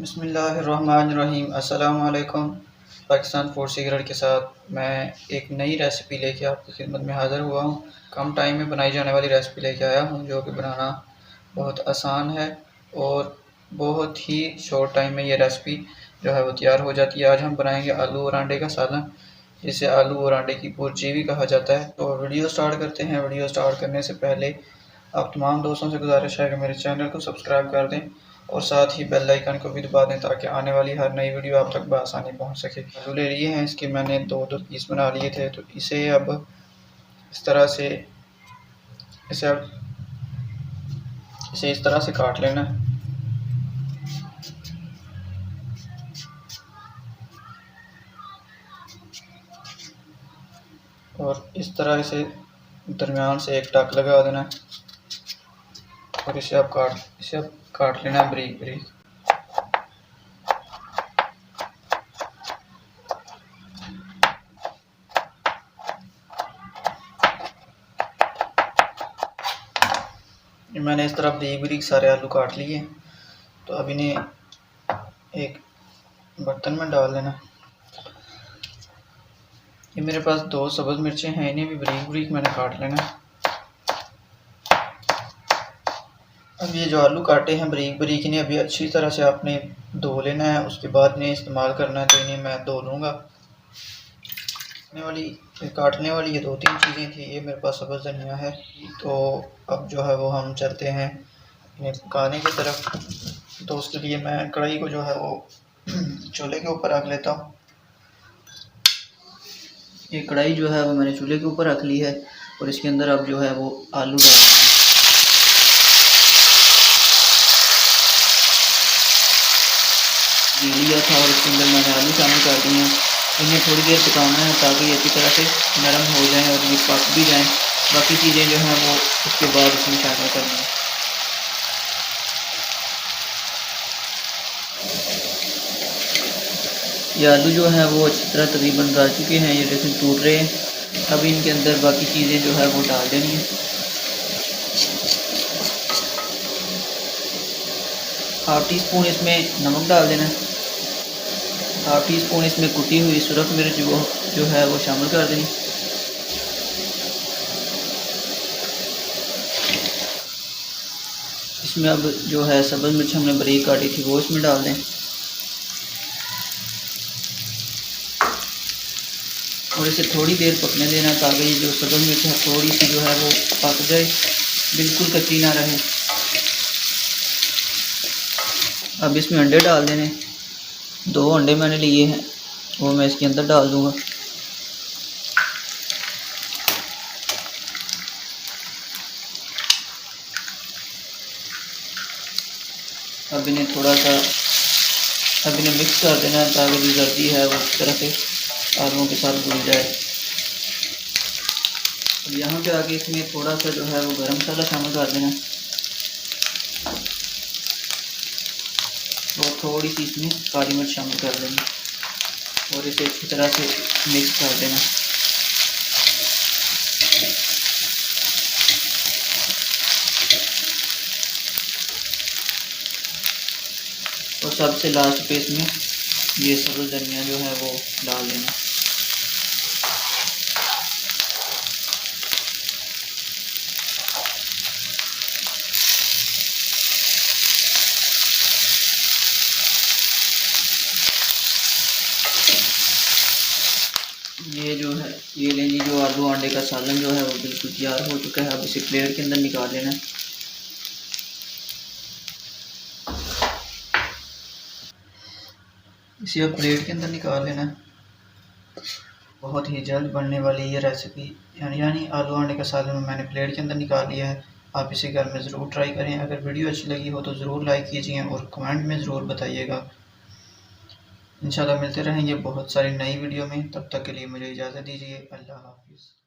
बिस्मिल्लाहिर्रहमानिर्रहीम। अस्सलाम वालेकुम। पाकिस्तान फूड सीक्रेट के साथ मैं एक नई रेसिपी लेके आपकी खिदमत में हाज़िर हुआ हूँ। कम टाइम में बनाई जाने वाली रेसिपी लेके आया हूँ जो कि बनाना बहुत आसान है और बहुत ही शॉर्ट टाइम में ये रेसिपी जो है वो तैयार हो जाती है। आज हम बनाएंगे आलू और अंडे का सालन, जिसे आलू और अंडे की भुर्जी भी कहा जाता है। तो वीडियो स्टार्ट करते हैं। वीडियो स्टार्ट करने से पहले आप तमाम दोस्तों से गुजारिश है कि मेरे चैनल को सब्सक्राइब कर दें और साथ ही बेल आइकन को भी दबा दें ताकि आने वाली हर नई वीडियो आप तक बआसानी पहुंच सके। आलू ले लिए हैं, इसके मैंने दो पीस बना लिए थे। तो इसे अब इस तरह से इस तरह से काट लेना है और इस तरह इसे दरमियान से एक टक लगा देना है और इसे अब काट लेना है बारीक बारीक। मैंने इस तरह बारीक बारीक सारे आलू काट लिए। तो अब इन्हें एक बर्तन में डाल देना। ये मेरे पास दो सब्ज़ मिर्चें हैं, इन्हें भी बारीक बारीक मैंने काट लेना। अब ये जो आलू काटे हैं बारीक बारीक, इन्हें अभी अच्छी तरह से आपने धो लेना है, उसके बाद इन्हें इस्तेमाल करना है। तो इन्हें मैं धो लूँगा। काटने वाली ये दो तीन चीज़ें थी। ये मेरे पास सब्ज़ धनिया है। तो अब जो है वो हम चलते हैं इन्हें पकाने की तरफ। तो उसके लिए मैं कढ़ाई को जो है वो चूल्हे के ऊपर रख लेता हूँ। ये कढ़ाई जो है वो मैंने चूल्हे के ऊपर रख ली है और इसके अंदर अब जो है वो आलू डालना है। ये लिया था और इसके अंदर मैंने आलू शामिल कर दिए हैं। इन्हें थोड़ी देर पकाना है ताकि ये अच्छी तरह से नरम हो जाएं और ये पक भी जाएं। बाकी चीज़ें जो हैं वो उसके बाद इसमें शामिल करनी है। ये आलू जो है वो अच्छी तरह तकरीबन गल चुके हैं, ये देखें टूट रहे हैं। अब इनके अंदर बाकी चीज़ें जो है वो डाल देनी है। हाफ़ टी स्पून इसमें नमक डाल देना है। हाफ़ टी स्पून इसमें कुटी हुई सुरख मिर्च जो है वो शामिल कर देनी। इसमें अब जो है सब्ज़ मिर्च हमने बारीक काटी थी वो इसमें डाल दें और इसे थोड़ी देर पकने देना ताकि ये जो सब्ज़ मिर्च है थोड़ी सी जो है वो पक जाए, बिल्कुल कच्ची ना रहे। अब इसमें अंडे डाल देने। 2 अंडे मैंने लिए हैं, वो मैं इसके अंदर डाल दूँगा। अब इन्हें मिक्स कर देना ताकि जो जर्दी है वो इस तरह से आलूओं के साथ घुल जाए। अब यहाँ पे आके इसमें थोड़ा सा जो है वो गरम मसाला शामिल कर देना और थोड़ी सी इसमें काली मिर्च शामिल कर देना और इसे अच्छी तरह से मिक्स कर देना। और सबसे लास्ट पे इसमें ये सब्ज़ धनिया जो है वो डाल देना। ये जो है ये ले लीजिए, जो आलू अंडे का सालन जो है वो बिल्कुल तैयार हो चुका है। अब इसे प्लेट के अंदर निकाल लेना। इसे अब प्लेट के अंदर निकाल लेना। बहुत ही जल्द बनने वाली ये रेसिपी यानी आलू अंडे का सालन मैंने प्लेट के अंदर निकाल लिया है। आप इसे घर में ज़रूर ट्राई करें। अगर वीडियो अच्छी लगी हो तो ज़रूर लाइक कीजिए और कमेंट में ज़रूर बताइएगा। इंशाल्लाह मिलते रहेंगे बहुत सारी नई वीडियो में। तब तक के लिए मुझे इजाज़त दीजिए। अल्लाह हाफ़िज़।